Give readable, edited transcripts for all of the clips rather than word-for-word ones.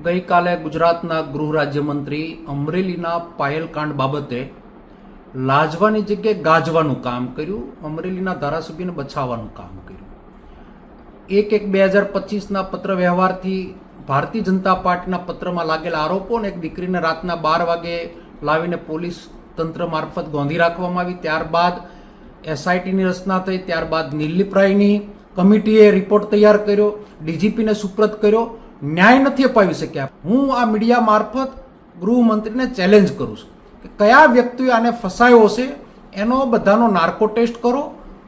ગઈકાલે ગુજરાતના ગૃહ રાજ્યમંત્રી અમરેલીના પાયલકાંડ બાબતે લાજવાની જગ્યાએ ગાજવાનું કામ કર્યું, અમરેલીના ધારાસભ્યને બચાવવાનું કામ કર્યું. 1/1/2025ના પત્ર વ્યવહારથી ભારતીય જનતા પાર્ટીના પત્રમાં લાગેલા આરોપો અને એક દીકરીને રાતના 12 વાગે લાવીને પોલીસ તંત્ર મારફત ગોંધી રાખવામાં આવી. ત્યારબાદ એસઆઈટીની રચના થઈ, ત્યારબાદ નિર્લિપ રાયની કમિટીએ રિપોર્ટ તૈયાર કર્યો, ડીજીપીને સુપ્રત કર્યો, ન્યાય નથી અપાવી શક્યા. હું આ મીડિયા મારફત ગૃહમંત્રીને ચેલેન્જ કરું છું કે કયા વ્યક્તિએ આને ફસાયો છે એનો બધાનો નાર્કો ટેસ્ટ કરો.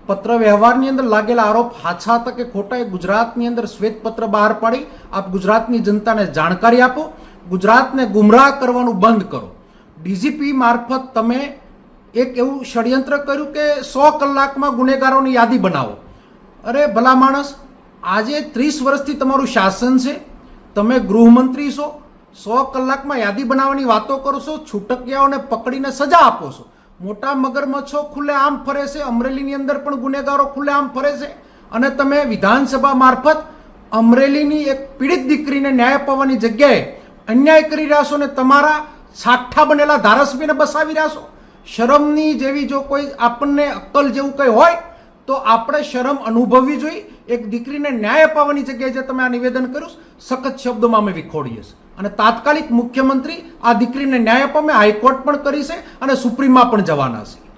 પત્ર વ્યવહારની અંદર લાગેલા આરોપ હાચા હતા કે ખોટા એ ગુજરાતની અંદર શ્વેતપત્ર બહાર પાડી આપ ગુજરાતની જનતાને જાણકારી આપો. ગુજરાતને ગુમરાહ કરવાનું બંધ કરો. ડીજીપી મારફત તમે એક એવું ષડયંત્ર કર્યું કે 100 કલાકમાં ગુનેગારોની યાદી બનાવો. અરે ભલા માણસ, આજે 30 વર્ષથી તમારું શાસન છે, તમે ગૃહમંત્રી છો, 100 કલાકમાં યાદી બનાવવાની વાતો કરો છો, છૂટકિયાઓને પકડીને સજા આપો છો. મોટા મગરમચ્છો ખુલ્લે આમ ફરે છે, અમરેલીની અંદર પણ ગુનેગારો ખુલ્લે આમ ફરે છે અને તમે વિધાનસભા મારફત અમરેલીની એક પીડિત દીકરીને ન્યાય અપાવવાની જગ્યાએ અન્યાય કરી રહ્યા છો અને તમારા સાઠા બનેલા ધારાસભ્યને બસાવી રહ્યા છો. શરમની જેવી જો કોઈ આપણને અક્કલ જેવું કંઈ હોય તો આપણે શરમ અનુભવવી જોઈએ. એક દીકરીને ન્યાય અપાવવાની જગ્યાએ જે તમે આ નિવેદન કર્યું, સખત શબ્દોમાં અમે વિખોડીએ છીએ અને તાત્કાલિક મુખ્યમંત્રી આ દીકરીને ન્યાય અપાવે. હાઈકોર્ટ પણ કરી છે અને સુપ્રીમમાં પણ જવાના છે.